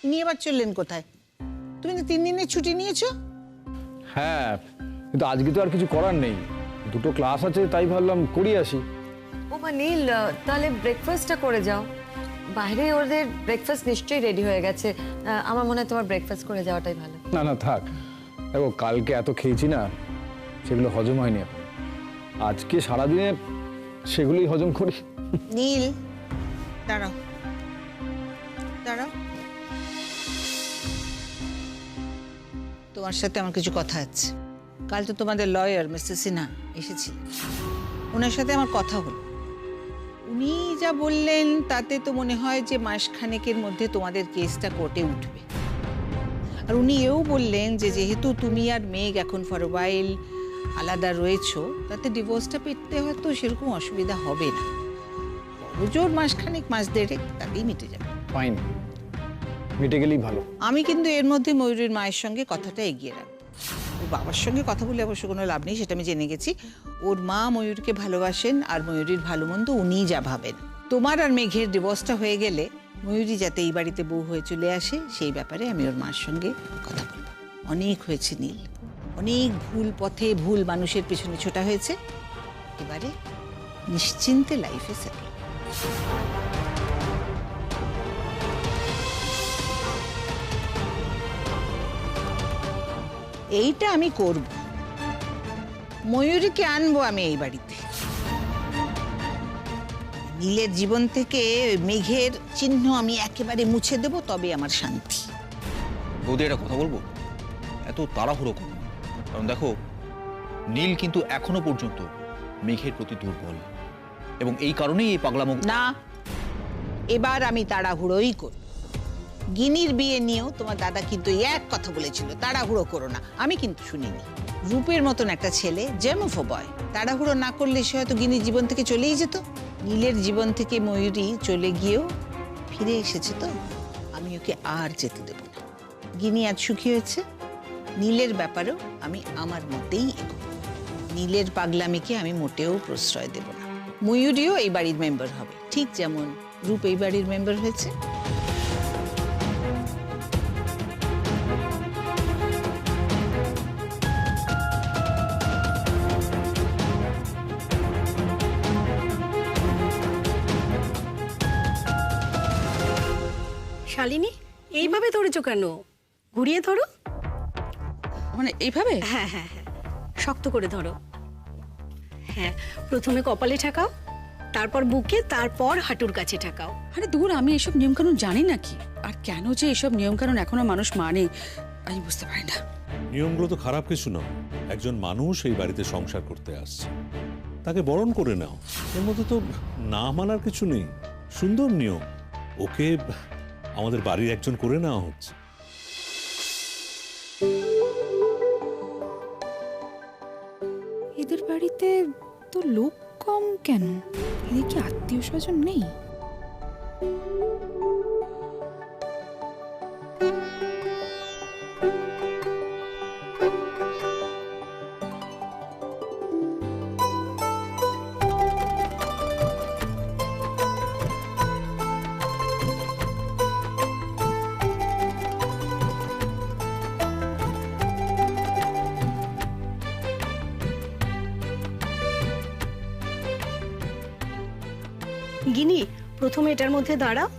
ইনি এবার চললেন কোথায়? তুমি তো 3 দিনের ছুটি নিয়েছো। হ্যাঁ, কিন্তু আজকে তো আর কিছু করার নেই, দুটো ক্লাস আছে, তাই ভাবলাম করিয়ে আসি। ও মা নীল, তাহলে ব্রেকফাস্টটা করে যাও। বাইরে ওদের ব্রেকফাস্ট নিশ্চয়ই রেডি হয়ে গেছে। আমার মনে হয় তোমার ব্রেকফাস্ট করে যাওয়াটাই ভালো। না না থাক, দেখো কালকে এত খেয়েছি না, সেগুলো হজম হয়নি এখন। আজকে সারাদিনে সেগুলোই হজম করি। নীল, দাঁড়াও দাঁড়াও, তোমার সাথে আমার কিছু কথা আছে। কাল তো তোমাদের লয়ার মিস্টার সিনহা এসেছিলেন, ওনার সাথে আমার কথা হলো। উনি যা বললেন তাতে তো মনে হয় যে মাসখানেকের মধ্যে তোমাদের কেসটা কোর্টে উঠবে। আর উনি এও বললেন যে যেহেতু তুমি আর মেঘ এখন ফর এ ওয়াইল আলাদা রয়েছো, তাতে ডিভোর্সটা পেতে হয়তো সেরকম অসুবিধা হবে না। জোর মাসখানেক, মাস দেড়েক, তাতেই মিটে যাবে। ফাইন, মিটে গেলেই ভালো। আমি কিন্তু এর মধ্যে ময়ূরীর মায়ের সঙ্গে কথাটা এগিয়ে রাখবো। ওর বাবার সঙ্গে কথা বলে অবশ্য কোনো লাভ নেই, সেটা আমি জেনে গেছি। ওর মা ময়ূরকে ভালোবাসেন, আর ময়ূরীর ভালো মন্দ উনিই যা ভাবেন। তোমার আর মেঘের ডিভোর্সটা হয়ে গেলে ময়ূরী যাতে এই বাড়িতে বউ হয়ে চলে আসে, সেই ব্যাপারে আমি ওর মার সঙ্গে কথা বলবো। অনেক হয়েছে নীল, অনেক ভুল পথে ভুল মানুষের পেছনে ছোটা হয়েছে। এবারে নিশ্চিন্তে লাইফে সেটেল। এইটা আমি করব, ময়ূরীকে আনবো আমি এই বাড়িতে। নীলের জীবন থেকে মেঘের চিহ্ন আমি একেবারে মুছে দেব, তবে আমার শান্তি। বৌদি একটা কথা বলবো, এত তাড়াহুড়ো করো, কারণ দেখো নীল কিন্তু এখনো পর্যন্ত মেঘের প্রতি দুর্বল, এবং এই কারণেই এই পাগলামো। না, এবার আমি তাড়াহুড়োই করব। গিনির বিয়ে নিয়েও তোমার দাদা কিন্তু এক কথা বলেছিল, তাড়াহুড়ো করো না। আমি কিন্তু শুনিনি। রূপের মতন একটা ছেলে, জেম অফ আ বয়, তাড়াহুড়ো না করলে সে হয়তো গিনির জীবন থেকে চলেই যেত। নীলের জীবন থেকে ময়ূরী চলে গিয়েও ফিরে এসেছে, তো আমি ওকে আর যেতে দেব না। গিনি আজ সুখী হয়েছে, নীলের ব্যাপারেও আমি আমার মতেই এগোবো। নীলের পাগলামিকে আমি মোটেও প্রশ্রয় দেব না। ময়ূরীও এই বাড়ির মেম্বার হবে, ঠিক যেমন রূপ এই বাড়ির মেম্বার হয়েছে। শালিনী, এইভাবে ধরেছো কেন? ঘুরিয়ে ধরো। মানে এইভাবে? হ্যাঁ হ্যাঁ হ্যাঁ, শক্ত করে ধরো। হ্যাঁ, প্রথমে কপালে ঠেকাও, তারপর বুকে, তারপর হাঁটুর কাছে ঠেকাও। আরে দূর, আমি এসব নিয়মকানুন জানি নাকি? আর কেন যে এসব নিয়মকানুন এখনো মানুষ মানে আমি বুঝতে পারি না। নিয়মগুলো তো খারাপ কিছু না। একজন মানুষ এই বাড়িতে সংসার করতে আসছে, তাকে বরণ করে নাও। এর মধ্যে তো না মানার কিছু নেই, সুন্দর নিয়ম। ওকে আমাদের বাড়ির একজন করে নেওয়া হচ্ছে। এদের বাড়িতে তো লোক কম কেন? এদের কি আত্মীয় স্বজন নেই? গিনি, প্রথমে এটার মধ্যে দাঁড়াও,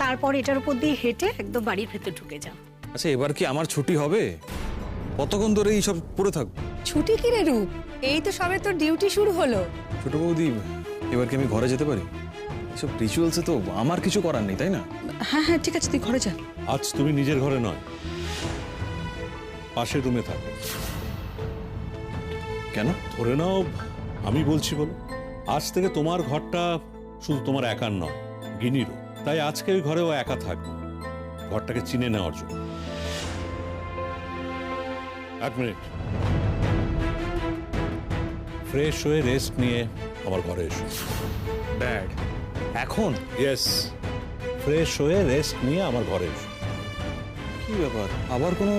তারপর এটার উপর দিয়ে হেঁটে একদম বাড়ির ভেতর ঢুকে যাও। আচ্ছা, এবার কি আমার ছুটি হবে? কতক্ষণ ধরে এইসব পড়ে থাকবো? ছুটি কি রে রূপ? এই তো সবে তোর ডিউটি শুরু হলো। ছোট বৌদি, এবার কি আমি ঘরে যেতে পারি? এসব রিচুয়ালসে তো আমার কিছু করার নেই, তাই না? হ্যাঁ হ্যাঁ ঠিক আছে, তুই ঘরে যা। আজ তুমি নিজের ঘরে নয়, পাশের রুমে থাকো। কেন? ধরে নাও আমি বলছি বলো, আজ থেকে তোমার ঘরটা শুধু তোমার একার নয়, গিনিরও। তাই আজকে ওই ঘরে ও একা থাকবে, ঘরটাকে চিনে নেওয়ার জন্য। এক মিনিট, ফ্রেশ হয়ে রেস্ট নিয়ে আমার ঘরে এসো। ড্যাড, এখন? ইয়েস, ফ্রেশ হয়ে রেস্ট নিয়ে আমার ঘরে এসো। কি ব্যাপার, আবার কোনো?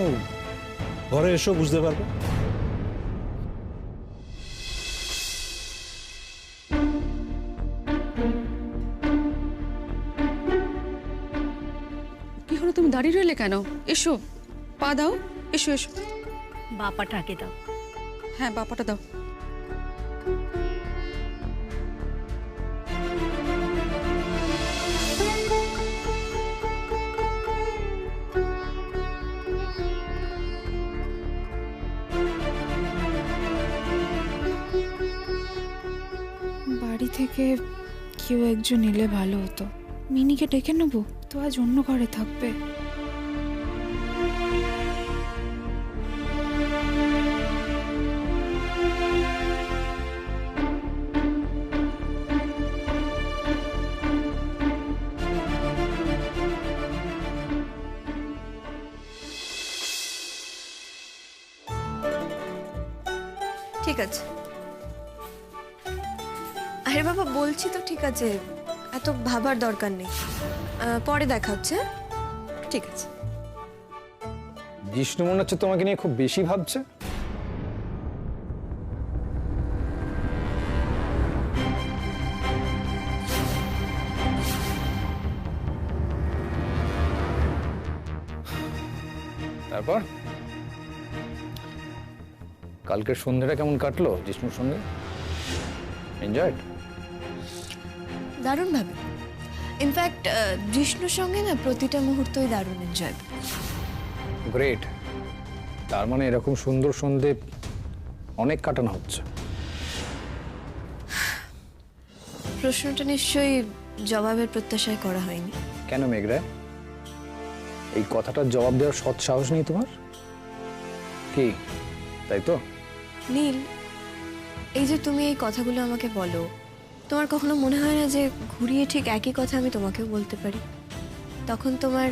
ঘরে এসো, বুঝতে পারবে। কি হলো এখনো তুমি দাঁড়িয়ে রইলে কেন? এসো, পা দাও, এসো এসো। বাপাটা আগে দাও। হ্যাঁ, বাপাটা দাও। বাড়ি থেকে কেউ একজন এলে ভালো হতো। মিনিকে ডেকে নেবো তো, আজ অন্য ঘরে থাকবে। ঠিক আছে। আরে বাবা, বলছি তো ঠিক আছে, এত ভাবার দরকার নেই। পরে দেখা হচ্ছে। ঠিক আছে। জিষ্ণু মনে হচ্ছে তোমাকে নিয়ে খুব বেশি ভাবছে। তারপর কালকের সন্ধ্যাটা কেমন কাটলো জিষ্ণুর সঙ্গে? এনজয়েড? দারুণ ভাবে। ইনফ্যাক্ট জিষ্ণুর সঙ্গে না প্রতিটা মুহূর্তই দারুণ এনজয়। গ্রেট। তার মানে এরকম সুন্দর সন্ধে অনেক কাটানো হচ্ছে। প্রশ্নটা নিশ্চয়ই জবাবের প্রত্যাশায় করা হয়নি। কেন মেঘরা, এই কথাটার জবাব দেওয়ার সৎ সাহস নেই তোমার? কি তাই তো? নীল, এই যে তুমি এই কথাগুলো আমাকে বলো, তোমার কখনো মনে হয় না যে ঘুরিয়ে ঠিক একই কথা আমি তোমাকেও বলতে পারি? তখন তোমার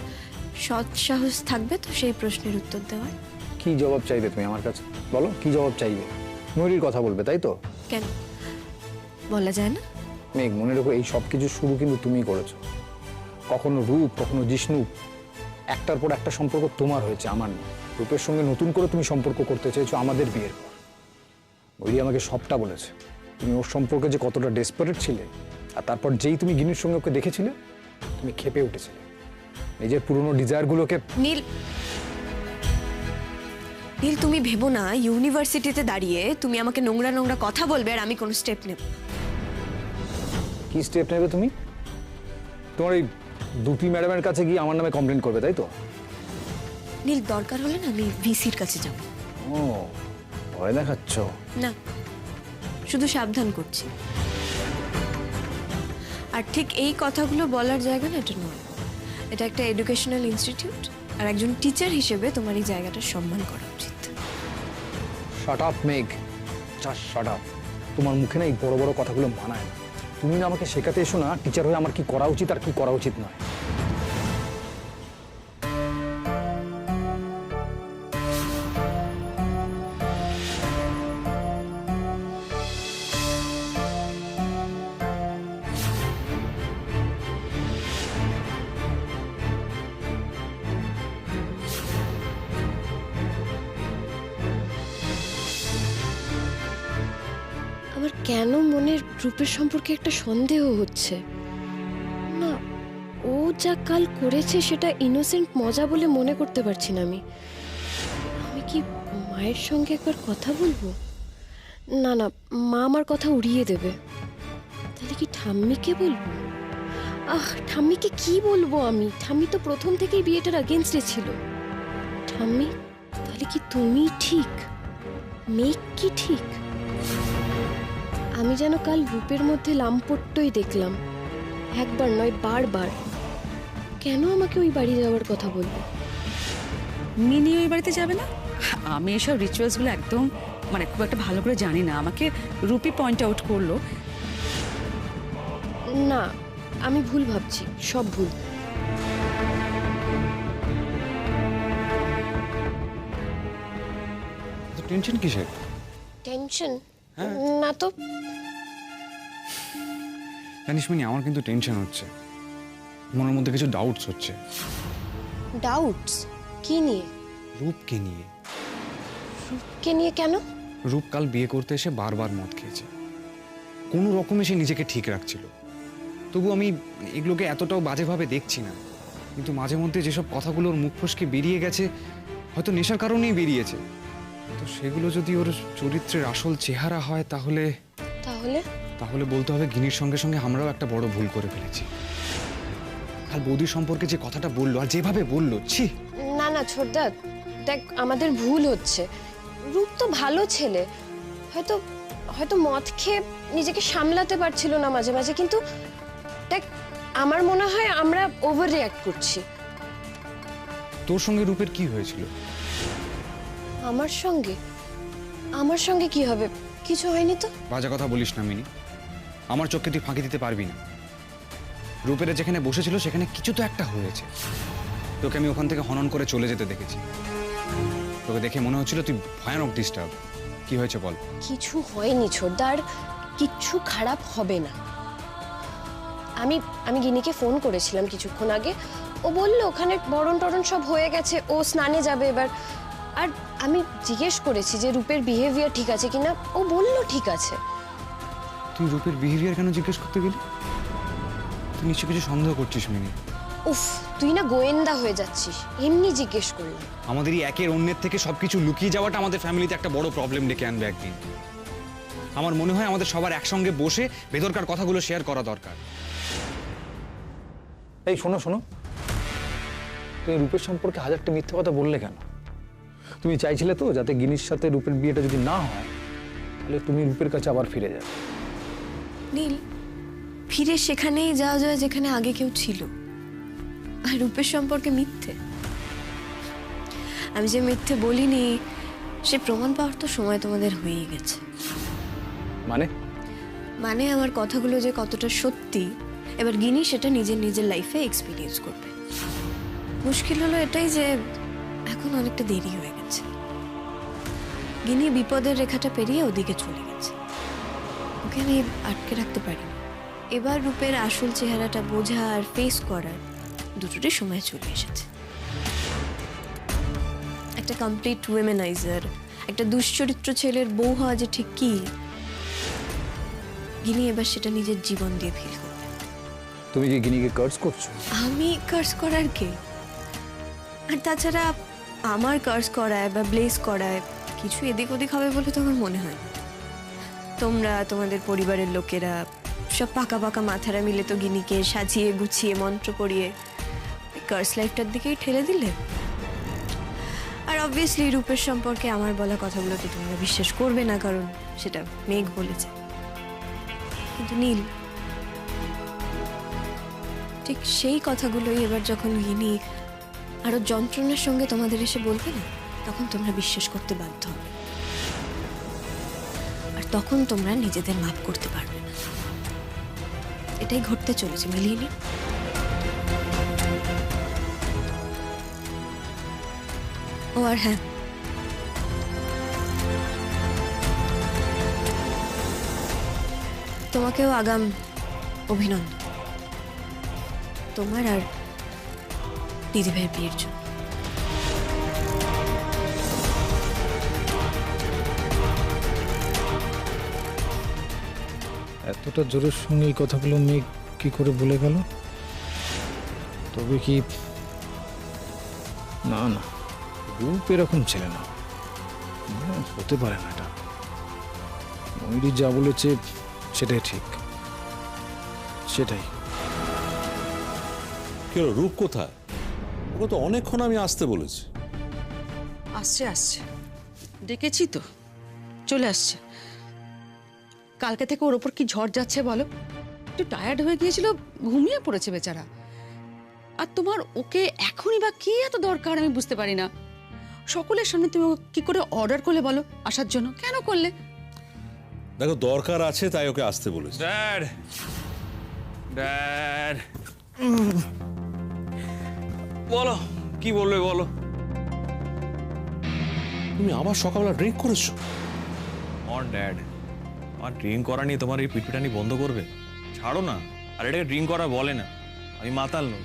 সৎ সাহস থাকবে তো সেই প্রশ্নের উত্তর দেওয়ার? কি জবাব চাইবে তুমি আমার কাছে? বলো, কি জবাব চাইবে? ময়ূরীর কথা বলবে তাই তো? কেন বলা যায় না? মেঘ, মনে রেখো এই সব কিছু শুরু কিন্তু তুমি করেছো। কখনো রূপ, কখনো জিষ্ণু, একটার পর একটা সম্পর্ক তোমার হয়েছে, আমার না। রূপের সঙ্গে নতুন করে তুমি সম্পর্ক করতে চেয়েছো আমাদের বিয়ের পর। ময়ূরী আমাকে সবটা বলেছে, তুমি ওর সম্পর্কে যে কতটা ডেসপারেট ছিলে। আর তারপর যেই তুমি গিনির সঙ্গে ওকে দেখেছিলে, তুমি ক্ষেপে উঠেছিলে। নিজের পুরনো ডিজায়ারগুলোকে। নীল, নীল, তুমি ভেবো না ইউনিভার্সিটিতে দাঁড়িয়ে তুমি আমাকে নোংরা নোংরা কথা বলবে আর আমি কোনো স্টেপ নেব? কি স্টেপ নেবে তুমি? তোমার এই দুপি ম্যাডামের কাছে গিয়ে আমার নামে কমপ্লেন করবে তাই তো? নীল, দরকার হলে না আমি ভিসির কাছে যাব। ও, ভয় দেখাচ্ছ? না, শুধু সাবধান করছি। আর ঠিক এই কথাগুলো বলার জায়গা না এটা নয়। এটা একটা এডুকেশনাল ইনস্টিটিউট, আর একজন টিচার হিসেবে তোমার এই জায়গাটার সম্মান করা উচিত। শাট আপ মেঘ, জাস্ট শাট আপ। তোমার মুখে না এই বড় বড় কথাগুলো মানায় না। তুমি না আমাকে শেখাতে এসো না টিচার হয়ে আমার কি করা উচিত আর কি করা উচিত নয়। আমার কেন মনের রূপের সম্পর্কে একটা সন্দেহ হচ্ছে। না, ও যা কাল করেছে সেটা ইনোসেন্ট মজা বলে মনে করতে পারছি না আমি। আমি কি মায়ের সঙ্গে একবার কথা বলবো? না না, মা আমার কথা উড়িয়ে দেবে। তাহলে কি ঠাম্মিকে বলবো? ঠাম্মিকে কি বলবো আমি? ঠাম্মি তো প্রথম থেকেই বিয়েটার আগেনস্টে ছিল। ঠাম্মি, তাহলে কি তুমি ঠিক, মেঘ কি ঠিক? আমি যেন কাল রূপের মধ্যে লাম্পট্যই দেখলাম, একবার নয় বারবার। কেন আমাকে ওই বাড়ি যাওয়ার কথা বলবো? মিনি ওই বাড়িতে যাবে না? আমি এসব রিচুয়ালসগুলো একদম মানে খুব একটা ভালো করে জানি না। আমাকে রূপি পয়েন্ট আউট করলো। না, আমি ভুল ভাবছি, সব ভুল। টেনশন কিসের? টেনশন না তো। জানিস মিনি, আমার কিন্তু টেনশন হচ্ছে, মনের মধ্যে কিছু ডাউটস হচ্ছে। ডাউটস? কি নিয়ে? রূপকে নিয়ে। রূপকে নিয়ে কেন? রূপ কাল বিয়ে করতে এসে বারবার মদ খেয়েছে, কোনো রকমে সে নিজেকে ঠিক রাখছিল। তবু আমি এগুলোকে এতটাও বাজেভাবে দেখছি না। কিন্তু মাঝে মধ্যে যেসব কথাগুলো ওর মুখ ফসকে বেরিয়ে গেছে হয়তো নেশার কারণেই বেরিয়েছে। তো সেগুলো যদি ওর চরিত্রের আসল চেহারা হয় তাহলে তাহলে তাহলে বলতে হবে গিনির সঙ্গে সঙ্গে আমরাও একটা বড় ভুল করে ফেলেছি। আর বৌদির সম্পর্কে যে কথাটা বললো আর যেভাবে বললো, ছি। না না ছোটদা, দেখ আমাদের ভুল হচ্ছে। রূপ তো ভালো ছেলে, হয়তো হয়তো মদ খেয়ে নিজেকে সামলাতে পারছিল না মাঝে মাঝে, কিন্তু দেখ আমার মনে হয় আমরা ওভার রিঅ্যাক্ট করছি। তোর সঙ্গে রূপের কি হয়েছিল? আমার সঙ্গে কি হবে? কিছু হয়নি তো। বাজে কথা বলিস না মিনি, আমার চোখকে তুই ফাঁকি দিতে পারবি না। রূপের যেখানে বসেছিল সেখানে কিছু তো একটা হয়েছে। তোকে আমি ওখান থেকে হনন করে চলে যেতে দেখেছি। তোকে দেখে মনে হচ্ছিল তুই ভয়ানক ডিস্টার্ব। কি হয়েছে বল? কিছু হয়নি ছোটদার, কিচ্ছু খারাপ হবে না। আমি গিনিকে ফোন করেছিলাম কিছুক্ষণ আগে, ও বলল ওখানে বরণ টরণ সব হয়ে গেছে, ও স্নানে যাবে এবার। আর আমি জিজ্ঞেস করেছি যে রূপের বিহেভিয়ার ঠিক আছে কিনা, ও বলল ঠিক আছে। তুই রূপের বিহেভিয়ার কেন জিজ্ঞেস করতে গেলি? তুই নিশ্চয় কিছু সন্দেহ করছিস মিনি। উফ, তুই না গোয়েন্দা হয়ে যাচ্ছিস, এমনি জিজ্ঞেস করলাম। আমাদের এই একের অন্যের থেকে সবকিছু লুকিয়ে যাওয়াটা আমাদের ফ্যামিলিতে একটা বড় প্রবলেম ডেকে আনবে একদিন। আমার মনে হয় আমাদের সবার একসঙ্গে বসে ভেতরকার কথাগুলো শেয়ার করা দরকার। এই শোনো শোনো, তুমি রূপের সম্পর্কে হাজারটা মিথ্যে কথা বললে কেন? তুমি চাইছিলে তো যাতে গিনির সাথে রূপের বিয়েটা যদি না হয় তাহলে তুমি রূপের কাছে আবার ফিরে যাবে। নীল, ফিরে সেখানেই যাওয়া যায় যেখানে আগে কেউ ছিল। আর রূপের সম্পর্কে মিথ্যে, আমি যে মিথ্যে বলিনি সে প্রমাণ পাওয়ার তো সময় তোমাদের হয়েই গেছে। মানে আমার কথাগুলো যে কতটা সত্যি এবার গিনি সেটা নিজের লাইফে এক্সপিরিয়েন্স করবে। মুশকিল হলো এটাই যে এখন অনেকটা দেরি হয়ে গেছে। গিনি বিপদের রেখাটা পেরিয়ে ওদিকে চলে গেছে, ওকে আমি আটকে রাখতে পারি। এবার রূপের আসল চেহারাটা বোঝা আর ফেস করার দুটোরই সময় চলে এসেছে। একটা কমপ্লিট উইমেনাইজার, একটা দুশ্চরিত্র ছেলের বউ হওয়া যে ঠিক কি, গিনি এবার সেটা নিজের জীবন দিয়ে ফিল করবে। তুমি কি গিনিকে কার্স করছো? আমি কার্স করার কে? আর তাছাড়া আমার কার্স করায় বা ব্লেস করায় কিছু এদিক ওদিক হবে বলে তো আমার মনে হয় না। তোমরা তোমাদের পরিবারের লোকেরা সব পাকা পাকা মাথারা মিলে তো গিনিকে সাজিয়ে গুছিয়ে মন্ত্র পড়িয়ে কার্স লাইফটার দিকেই ঠেলে দিলে। আর অবভিয়াসলি রূপের সম্পর্কে আমার বলা কথাগুলো তো তোমরা বিশ্বাস করবে না, কারণ সেটা মেঘ বলেছে। কিন্তু নীল, ঠিক সেই কথাগুলোই এবার যখন গিনি আরো যন্ত্রণার সঙ্গে তোমাদের এসে বলবে না, তখন তোমরা বিশ্বাস করতে বাধ্য হবে। আর তখন তোমরা নিজেদের মাপ করতে পারবে না। এটাই ঘটতে চলেছে, মিলিয়ে নি। ও আর হ্যাঁ, তোমাকেও আগাম অভিনন্দন তোমার আর দিদিভাইয়ের বিয়ের জন্য। এতটা জোরের সঙ্গে এই কথাগুলো মেয়ে কি করে বলে গেল? তবে কি না না, রূপ এরকম ছেলে না, হতে পারে না। এটা ময়ূরী যা বলেছে সেটাই ঠিক, সেটাই। কেন রূপ কোথায়? ওকে তো অনেকক্ষণ আমি আসতে বলেছি। আসছে ডেকেছি তো, চলে আসছে। কালকে থেকে ওর ওপর কি ঝড় যাচ্ছে বলো। একটু টায়ার্ড হয়ে গিয়েছিল, ঘুমিয়ে পড়েছে বেচারা। আর তোমার ওকে এখনই বা কি এত দরকার আমি বুঝতে পারি না। সকলের সামনে তুমি ওকে কি করে অর্ডার করলে বলো আসার জন্য? কেন করলে? দেখো দরকার আছে তাই ওকে আসতে বলেছি। ড্যাড ড্যাড বলো, কি বলবে বলো। তুমি আবার সকালবেলা ড্রিঙ্ক করেছো? অন ড্যাড, আর ড্রিঙ্ক করা নিয়ে তোমার এই পিটপিটানি বন্ধ করবে? ছাড়ো না। আর এটাকে ড্রিঙ্ক করা বলে না। আমি মাতাল নই,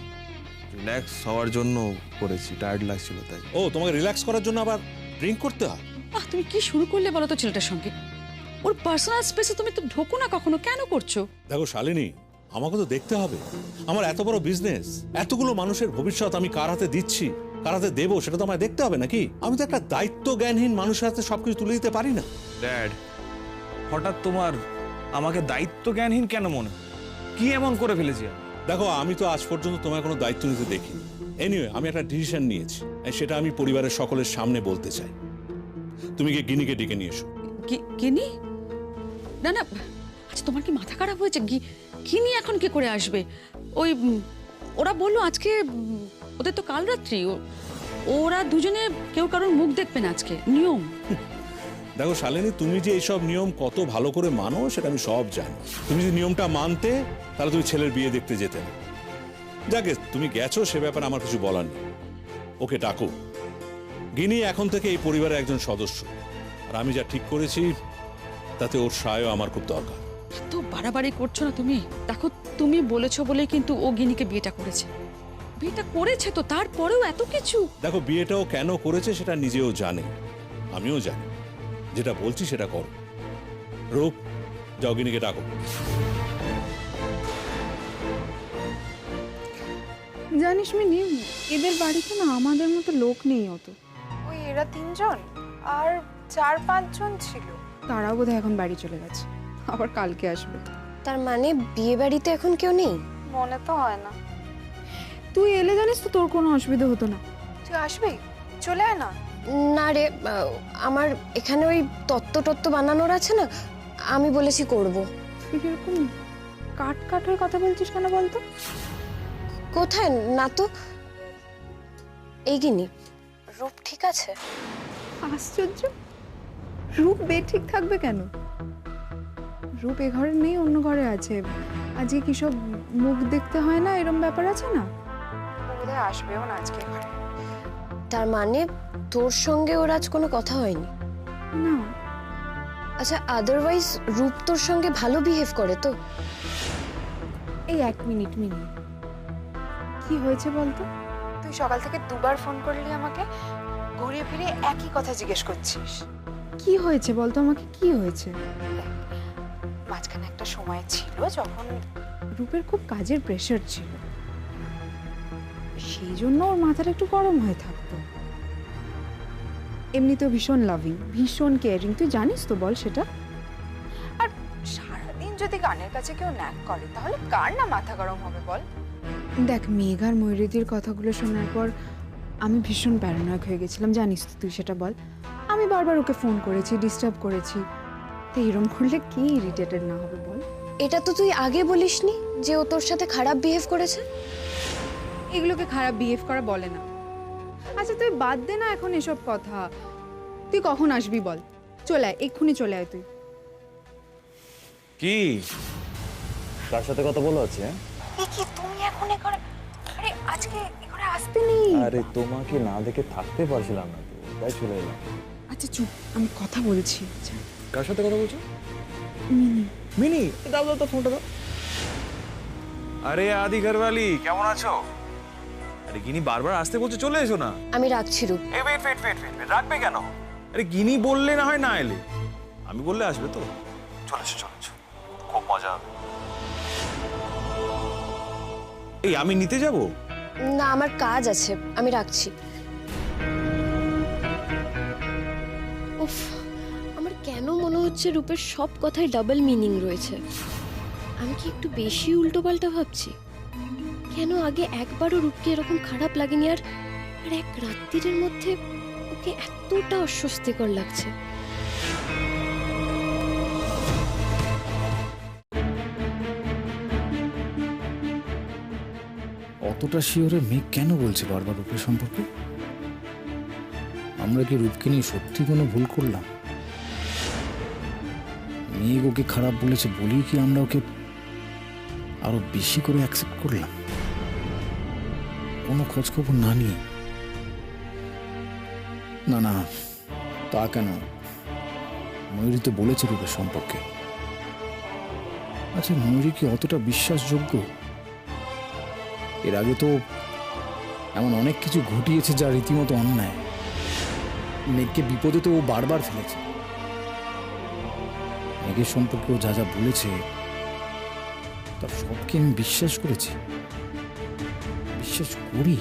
রিল্যাক্স হওয়ার জন্য করেছি, টায়ার্ড লাগছিল তাই। ও, তোমাকে রিল্যাক্স করার জন্য আবার ড্রিঙ্ক করতে হয়? তুমি কি শুরু করলে বলো তো ছেলেটার সঙ্গে? ওর পার্সোনাল স্পেসে তুমি তো ঢোকো না কখনো, কেন করছো? দেখো শালিনী, আমাকে তো দেখতে হবে। আমার এত বড় বিজনেস, এতগুলো মানুষের ভবিষ্যৎ আমি কার হাতে দিচ্ছি, কার হাতে দেবো, সেটা তো আমায় দেখতে হবে নাকি? আমি তো একটা দায়িত্ব জ্ঞানহীন মানুষের হাতে সবকিছু তুলে দিতে পারি না। ড্যাড, হঠাৎ তোমার আমাকে দায়িত্ব জ্ঞানহীন কেন মনে হয়? কি এমন করে ফেলেছি আমি? দেখো, আমি তো আজ পর্যন্ত তোমায় কোনো দায়িত্ব নিতে দেখিনি। এনিওয়ে, আমি একটা ডিসিশন নিয়েছি, আর সেটা আমি পরিবারের সকলের সামনে বলতে চাই। তুমি গিয়ে গিনিকে ডেকে নিয়ে এসো। গিনি? না না, আচ্ছা তোমার কি মাথা খারাপ হয়েছে? গিনি এখন কি করে আসবে? ওই ওরা বললো আজকে ওদের তো কাল রাত্রি, ওরা দুজনে কেউ কারোর মুখ দেখবে না আজকে, নিয়ম। দেখো শালিনী, তুমি যে এইসব নিয়ম কত ভালো করে মানো সেটা আমি সব জানি। তুমি যদি নিয়মটা মানতে, তাহলে তুমি ছেলের বিয়ে দেখতে যেতে না। যাকে তুমি গেছো সে ব্যাপারে আমার কিছু বলার নেই। ওকে ডাকো। গিনি এখন থেকে এই পরিবারের একজন সদস্য, আর আমি যা ঠিক করেছি তাতে ওর সাহায্য আমার খুব দরকার। এত বাড়াবাড়ি করছো না তুমি। দেখো, তুমি বলেছো বলেই কিন্তু ও গিনিকে বিয়েটা করেছে। বিয়েটা করেছে তো, তারপরেও এত কিছু। দেখো, বিয়েটাও কেন করেছে সেটা নিজেও জানে, আমিও জানি। যেটা বলছি সেটা করো। রূপ, যাও গিনিকে ডাকো। জানিস মিনি, এদের বাড়িতে না আমাদের মতো লোক নেই অত। ওই এরা 3 জন আর 4-5 জন ছিল। তারাও বোধহয় এখন বাড়ি চলে গেছে, আবার কালকে আসবে। তার মানে বিয়ে বাড়িতে এখন কেউ নেই? মনে তো হয় না। তুই এলে জানিস তো তোর কোনো অসুবিধা হতো না। তুই আসবি, চলে আয় না। না রে, আমার এখানে ওই তত্ত্ব বানানোর আছে না, আমি বলেছি করব। তুই কিরকম কাট হয়ে কথা বলছিস কেন বলতো? কোথায়? না তো। এই গিনি, রূপ ঠিক আছে? আশ্চর্য, রূপ বেঠিক থাকবে কেন? রূপ এ ঘরে নেই, অন্য ঘরে আছে। আজকে কি সব মুখ দেখতে হয় না, এরম ব্যাপার আছে না? বোধহয় আসবেও না আজকে ঘরে। তার মানে তোর সঙ্গে ওর আজ কোনো কথা হয়নি? না। আচ্ছা, আদারওয়াইজ রূপ তোর সঙ্গে ভালো বিহেভ করে তো? এই 1 মিনিট কি হয়েছে বলতো? তুই সকাল থেকে 2 বার ফোন করলি আমাকে, ঘুরিয়ে ফিরে একই কথা জিজ্ঞেস করছিস। কি হয়েছে বলতো আমাকে, কি হয়েছে? মাঝখানে একটা সময় ছিল যখন রূপের খুব কাজের প্রেশার ছিল, সেই জন্য ওর মাথাটা একটু গরম হয়ে থাকতো। এমনিতেও ভীষণ লাভিং, ভীষণ কেয়ারিং, তুই জানিস তো, বল সেটা। আর সারাদিন যদি গানের কাছে কেউ ন্যাক করে তাহলে কার না মাথা গরম হবে বল? দেখ, মেঘার ময়ূরীদির কথাগুলো শোনার পর আমি ভীষণ প্যারানয়েড হয়ে গেছিলাম, জানিস তো তুই সেটা বল। আমি বারবার ওকে ফোন করেছি, ডিস্টার্ব করেছি, তো এরকম করলে কে ইরিটেটেড না হবে বল? এটা তো তুই আগে বলিসনি যে ও তোর সাথে খারাপ বিহেভ করেছে। এগুলোকে খারাপ বিহেভ করা বলে না। আচ্ছা তুই বাদ দে না এখন এসব কথা। তুই কখন আসবি বল? চলে আয়, এক্ষুনি চলে আয় তুই। কি? কার সাথে কথা বলা আছে? কি তুমি এখন এ করে? আরে আজকে এ করে আসতে নেই। আরে তোমাকে না দেখে থাকতে পারছিলাম না, তো তাই চলে এলাম। আচ্ছা চুপ, আমি কথা বলছি। আচ্ছা, কার সাথে কথা বলছো? মিনি। মিনি, দাও দাও, ফোনটা দাও। আরে আদি ঘরওয়ালি, কেমন আছো? আরে গিনি বারবার আসতে বলছে, চলে এসো না। আমি রাখছি রূপ। এই ওয়েট, রাখবে কেন? আরে গিনি বললে না হয় না এলে, আমি বললে আসবে তো। চলে এসো, খুব মজা হবে। এই আমি নিতে যাব না, আমার কাজ আছে, আমি রাখছি। উফ, আমার কেন মনে হচ্ছে রূপের সব কথায় ডাবল মিনিং রয়েছে। আমি কি একটু বেশি উল্টোপাল্টা ভাবছি? কেন আগে একবারও রূপকে এরকম খারাপ লাগেনি, আর এক রাত্রির মধ্যে ওকে এতটা অস্বস্তিকর লাগছে। অতটা শিওরে মেঘ কেন বলছে বারবার রূপের সম্পর্কে? আমরা কি রূপকে নিয়ে সত্যি কোনো ভুল করলাম? মেঘ ওকে খারাপ বলেছে বলি কি আমরা ওকে আরো বেশি করে অ্যাকসেপ্ট করলাম, কোনো খোঁজ খবর না নিয়ে? না না, তা কেন? ময়ূরী তো বলেছে রূপের সম্পর্কে। আচ্ছা, ময়ূরী কি অতটা বিশ্বাসযোগ্য? এর আগে তো এমন অনেক কিছু ঘটিয়েছে যা রীতিমতো অন্যায়। মেঘকে বিপদে তো ও বারবার ফেলেছে। মেঘের সম্পর্কে ও যা যা বলেছে তার সবকে আমি বিশ্বাস করেছি, বিশ্বাস করি।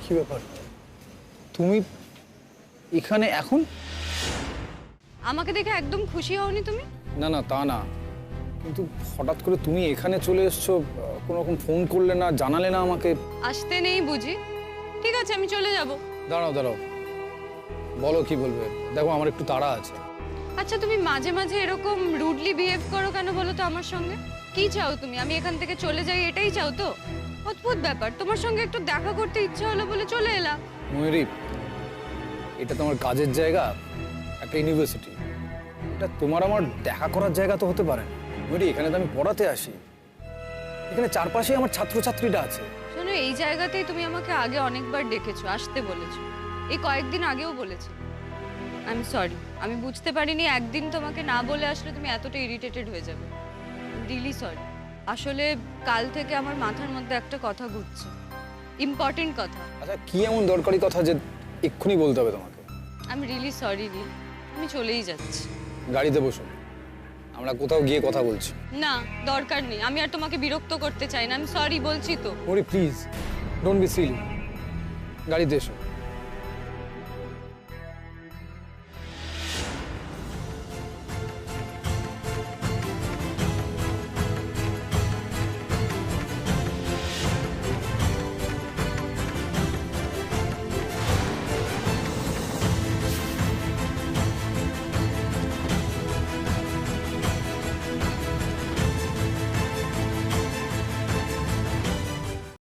কি ব্যাপার, তুমি এখানে এখন? আমাকে দেখে একদম খুশি হওনি তুমি? না না, তা না, কিন্তু হঠাৎ করে তুমি এখানে চলে এসছো, কোনো রকম ফোন করলে না, জানালে না আমাকে। আসতে নেই বুঝি? ঠিক আছে, আমি চলে যাব। দাঁড়াও দাঁড়াও, বলো কি বলবে? দেখো আমার একটু তাড়া আছে। আচ্ছা, তুমি মাঝে মাঝে এরকম রুডলি বিহেভ করো কেন বলো তো আমার সঙ্গে? কি চাও তুমি? আমি এখান থেকে চলে যাই এটাই চাও তো? অদ্ভুত ব্যাপার, তোমার সঙ্গে একটু দেখা করতে ইচ্ছে হলো বলে চলে এলাম। ময়ূরী, এটা তোমার কাজের জায়গা, একটা ইউনিভার্সিটি, এটা তোমার আমার দেখা করার জায়গা তো হতে পারে না। ময়ূরী, এখানে তো আমি পড়াতে আসি, এখানে চারপাশে আমার ছাত্রছাত্রীরা আছে। শোনো, এই জায়গাতেই তুমি আমাকে আগে অনেকবার ডেকেছো, আসতে বলেছো, এই কয়েকদিন আগেও বলেছো। আই এম সরি, আমি বুঝতে পারিনি একদিন তোমাকে না বলে আসলে তুমি এতটা ইরিটেটেড হয়ে যাবে। Really sorry. আসলে কাল থেকে আমার মাথার মধ্যে একটা কথা ঘুরছে, ইম্পর্টেন্ট কথা। আচ্ছা, কি এমন দরকারি কথা যে এক্ষুনি বলতে হবে তোমাকে? আই এম রিয়েলি সরি নীল, আমি চলেই যাচ্ছি। গাড়িতে বসো, আমরা কোথাও গিয়ে কথা বলছি। না, দরকার নেই, আমি আর তোমাকে বিরক্ত করতে চাই না। আমি সরি বলছি তো। ময়ূরী প্লিজ, ডোন্ট বি সিলি, গাড়িতে এসো।